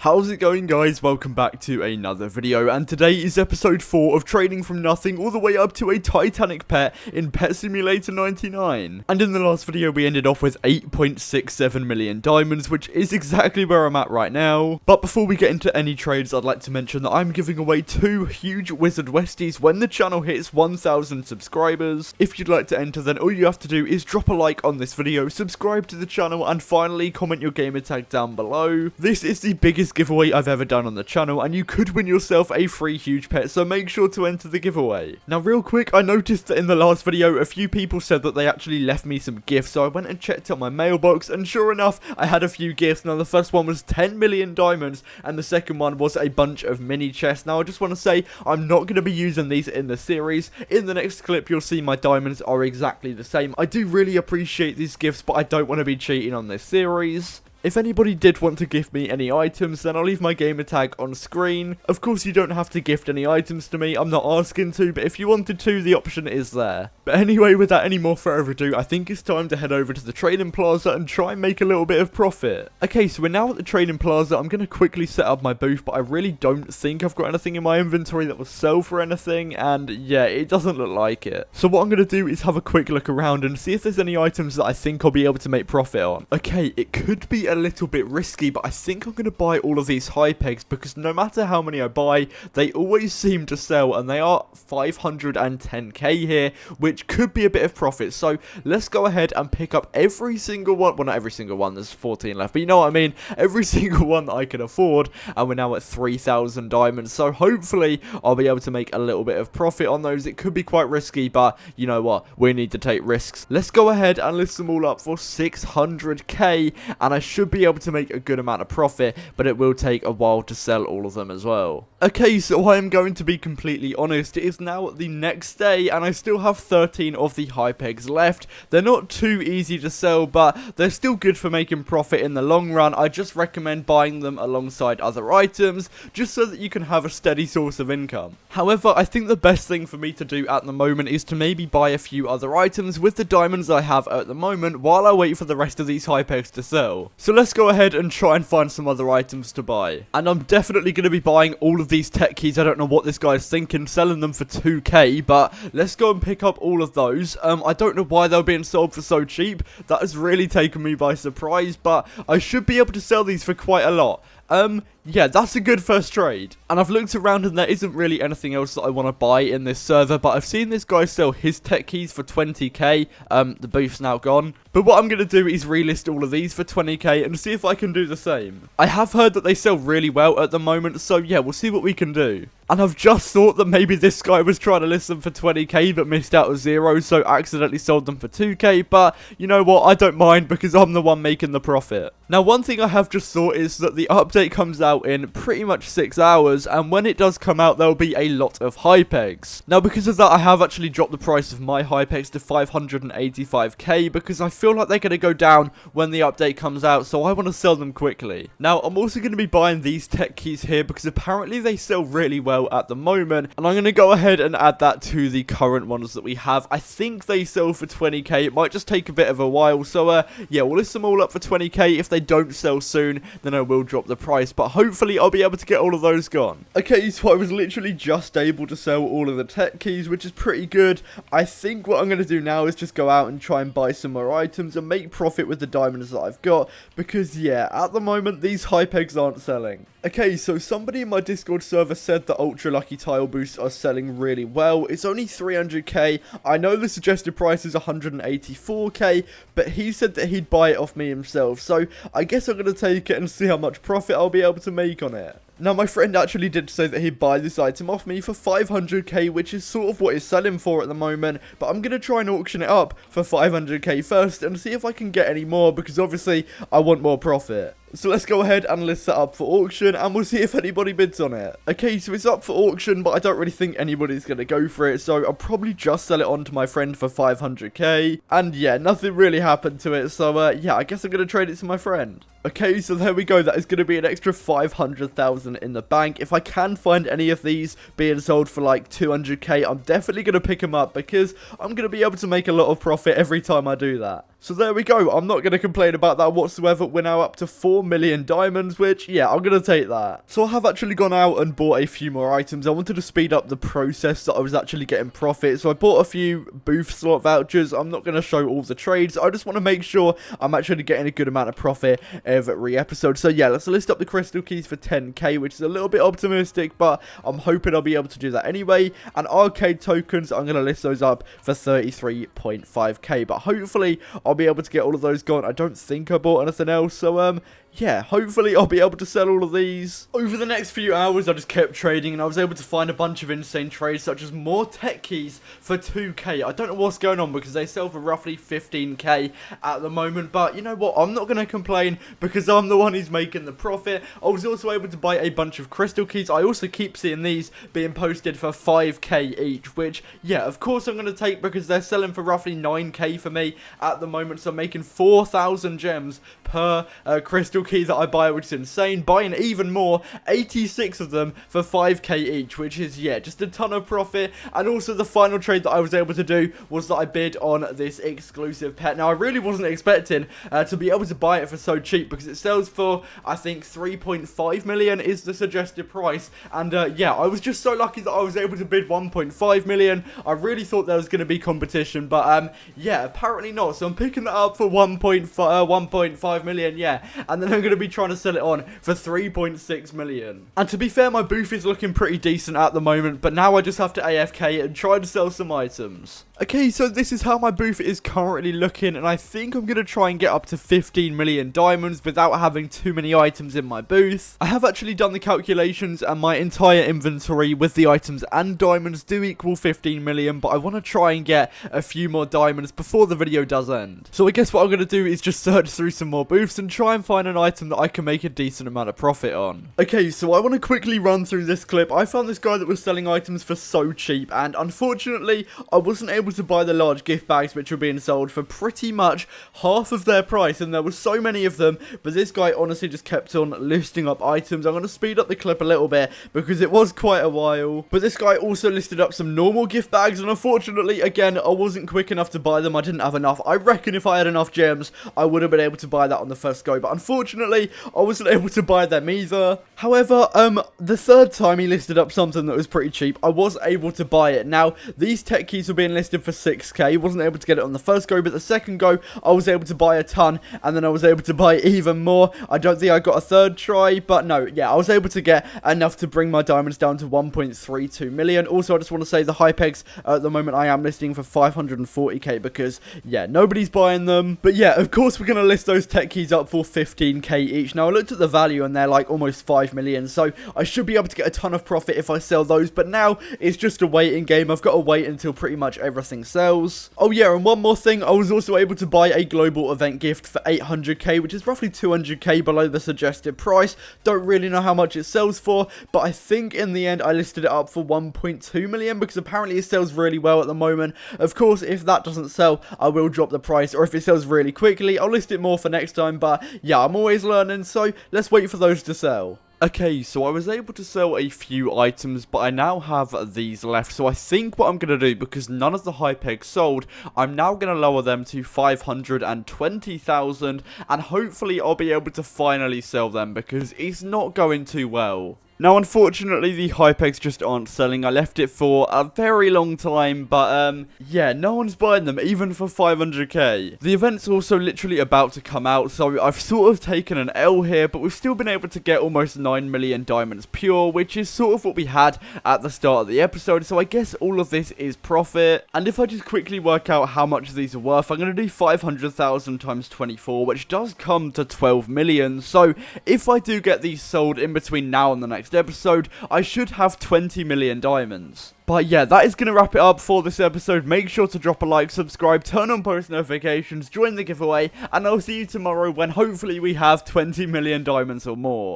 How's it going, guys? Welcome back to another video, and today is episode 4 of trading from nothing all the way up to a Titanic pet in Pet Simulator 99. And in the last video we ended off with 8.67 million diamonds, which is exactly where I'm at right now. But before we get into any trades, I'd like to mention that I'm giving away 2 huge Wizard Westies when the channel hits 1,000 subscribers. If you'd like to enter, then all you have to do is drop a like on this video, subscribe to the channel, and finally comment your gamer tag down below. This is the biggest giveaway I've ever done on the channel, and you could win yourself a free huge pet, so make sure to enter the giveaway. Now real quick, I noticed that in the last video a few people said that they actually left me some gifts, so I went and checked out my mailbox, and sure enough I had a few gifts. Now the first one was 10 million diamonds, and the second one was a bunch of mini chests. Now I just want to say I'm not going to be using these in the series. In the next clip you'll see my diamonds are exactly the same. I do really appreciate these gifts, but I don't want to be cheating on this series. If anybody did want to gift me any items, then I'll leave my gamer tag on screen. Of course, you don't have to gift any items to me, I'm not asking to, but if you wanted to, the option is there. But anyway, without any more further ado, I think it's time to head over to the trading plaza and try and make a little bit of profit. Okay, so we're now at the trading plaza. I'm going to quickly set up my booth, but I really don't think I've got anything in my inventory that will sell for anything, and yeah, it doesn't look like it. So what I'm going to do is have a quick look around and see if there's any items that I think I'll be able to make profit on. Okay, it could be a little bit risky, but I think I'm going to buy all of these high pegs because no matter how many I buy, they always seem to sell, and they are 510k here, which could be a bit of profit. So let's go ahead and pick up every single one. Well, not every single one, there's 14 left, but you know what I mean, every single one that I can afford, and we're now at 3,000 diamonds, so hopefully I'll be able to make a little bit of profit on those. It could be quite risky, but you know what, we need to take risks. Let's go ahead and list them all up for 600k, and I should be able to make a good amount of profit, but it will take a while to sell all of them as well. Okay, so I am going to be completely honest. It is now the next day, and I still have 13 of the high pegs left. They're not too easy to sell, but they're still good for making profit in the long run. I just recommend buying them alongside other items, just so that you can have a steady source of income. However, I think the best thing for me to do at the moment is to maybe buy a few other items with the diamonds I have at the moment, while I wait for the rest of these high pegs to sell. So let's go ahead and try and find some other items to buy. And I'm definitely going to be buying all of these tech keys. I don't know what this guy's thinking, selling them for 2k, but let's go and pick up all of those. I don't know why they're being sold for so cheap. That has really taken me by surprise, but I should be able to sell these for quite a lot. Yeah, that's a good first trade. And I've looked around and there isn't really anything else that I want to buy in this server, but I've seen this guy sell his tech keys for 20k. The booth's now gone. But what I'm going to do is relist all of these for 20k and see if I can do the same. I have heard that they sell really well at the moment, so yeah, we'll see what we can do. And I've just thought that maybe this guy was trying to list them for 20k but missed out on 0, so accidentally sold them for 2k, but you know what, I don't mind because I'm the one making the profit. Now one thing I have just thought is that the update comes out in pretty much 6 hours, and when it does come out there'll be a lot of high pegs. Now because of that I have actually dropped the price of my high pegs to 585k because I feel like they're going to go down when the update comes out, so I want to sell them quickly. Now I'm also going to be buying these tech keys here because apparently they sell really well at the moment, and I'm going to go ahead and add that to the current ones that we have. I think they sell for 20k. It might just take a bit of a while, so yeah, we'll list them all up for 20k. If they don't sell soon, then I will drop the price, but hopefully I'll be able to get all of those gone. Okay, so I was literally just able to sell all of the tech keys, which is pretty good. I think what I'm going to do now is just go out and try and buy some more items and make profit with the diamonds that I've got, because yeah, at the moment these high pegs aren't selling. Okay, so somebody in my Discord server said that ultra lucky tile boosts are selling really well. It's only 300k. I know the suggested price is 184k, but he said that he'd buy it off me himself, so I guess I'm going to take it and see how much profit I'll be able to make on it. Now, my friend actually did say that he'd buy this item off me for 500k, which is sort of what it's selling for at the moment, but I'm going to try and auction it up for 500k first and see if I can get any more, because obviously I want more profit. So let's go ahead and list that up for auction, and we'll see if anybody bids on it. Okay, so it's up for auction, but I don't really think anybody's going to go for it, so I'll probably just sell it on to my friend for 500k. And yeah, nothing really happened to it, so yeah, I guess I'm going to trade it to my friend. Okay, so there we go. That is going to be an extra 500,000 in the bank. If I can find any of these being sold for like 200k, I'm definitely going to pick them up because I'm going to be able to make a lot of profit every time I do that. So there we go. I'm not going to complain about that whatsoever. We're now up to 4 million diamonds, which, yeah, I'm going to take that. So I have actually gone out and bought a few more items. I wanted to speed up the process so I was actually getting profit. So I bought a few booth slot vouchers. I'm not going to show all the trades. I just want to make sure I'm actually getting a good amount of profit every episode. So yeah, let's list up the crystal keys for 10k, which is a little bit optimistic, but I'm hoping I'll be able to do that anyway. And arcade tokens, I'm going to list those up for 33.5k, but hopefully I'll be able to get all of those gone. I don't think I bought anything else, so yeah, hopefully I'll be able to sell all of these. Over the next few hours, I just kept trading, and I was able to find a bunch of insane trades, such as more tech keys for 2k. I don't know what's going on, because they sell for roughly 15k at the moment, but you know what, I'm not going to complain, because I'm the one who's making the profit. I was also able to buy a bunch of crystal keys. I also keep seeing these being posted for 5k each, which, yeah, of course I'm going to take, because they're selling for roughly 9k for me at the moment, so I'm making 4,000 gems per crystal key that I buy, which is insane. Buying even more, 86 of them for 5k each, which is, yeah, just a ton of profit. And also the final trade that I was able to do was that I bid on this exclusive pet. Now, I really wasn't expecting to be able to buy it for so cheap, because it sells for, I think, 3.5 million is the suggested price. And yeah, I was just so lucky that I was able to bid 1.5 million. I really thought there was going to be competition, but yeah, apparently not. So I'm picking that up for 1.5 million, yeah, and then I'm going to be trying to sell it on for 3.6 million. And to be fair, my booth is looking pretty decent at the moment, but now I just have to AFK and try to sell some items. Okay, so this is how my booth is currently looking, and I think I'm going to try and get up to 15 million diamonds without having too many items in my booth. I have actually done the calculations, and my entire inventory with the items and diamonds do equal 15 million, but I want to try and get a few more diamonds before the video does end. So I guess what I'm going to do is just search through some more booths and try and find an item that I can make a decent amount of profit on. Okay, so I want to quickly run through this clip. I found this guy that was selling items for so cheap, and unfortunately, I wasn't able to buy the large gift bags which were being sold for pretty much half of their price, and there were so many of them, but this guy honestly just kept on listing up items. I'm going to speed up the clip a little bit because it was quite a while, but this guy also listed up some normal gift bags, and unfortunately, again, I wasn't quick enough to buy them. I didn't have enough. I reckon if I had enough gems, I would have been able to buy that on the first go, but unfortunately, I wasn't able to buy them either. However, the third time he listed up something that was pretty cheap, I was able to buy it. Now, these tech keys were being listed for 6k. Wasn't able to get it on the first go, but the second go, I was able to buy a ton, and then I was able to buy even more. I don't think I got a third try, but no, yeah, I was able to get enough to bring my diamonds down to 1.32 million. Also, I just want to say the Hypex at the moment I am listing for 540k because, yeah, nobody's buying them. But yeah, of course, we're going to list those tech keys up for 15k each. Now, I looked at the value, and they're like almost 5 million, so I should be able to get a ton of profit if I sell those, but now it's just a waiting game. I've got to wait until pretty much everything sells. Oh yeah, and one more thing, I was also able to buy a global event gift for 800k, which is roughly 200k below the suggested price. Don't really know how much it sells for, but I think in the end I listed it up for 1.2 million because apparently it sells really well at the moment. Of course, if that doesn't sell, I will drop the price, or if it sells really quickly, I'll list it more for next time, but yeah, I'm always learning, so let's wait for those to sell. Okay, so I was able to sell a few items, but I now have these left. So I think what I'm going to do, because none of the Hypex sold, I'm now going to lower them to 520,000, and hopefully I'll be able to finally sell them, because it's not going too well. Now, unfortunately, the Hypex just aren't selling. I left it for a very long time, but, yeah, no one's buying them, even for 500k. The event's also literally about to come out, so I've sort of taken an L here, but we've still been able to get almost 9 million diamonds pure, which is sort of what we had at the start of the episode, so I guess all of this is profit. And if I just quickly work out how much these are worth, I'm going to do 500,000 times 24, which does come to 12 million, so if I do get these sold in between now and the next episode, I should have 20 million diamonds. But yeah, that is going to wrap it up for this episode. Make sure to drop a like, subscribe, turn on post notifications, join the giveaway, and I'll see you tomorrow when hopefully we have 20 million diamonds or more.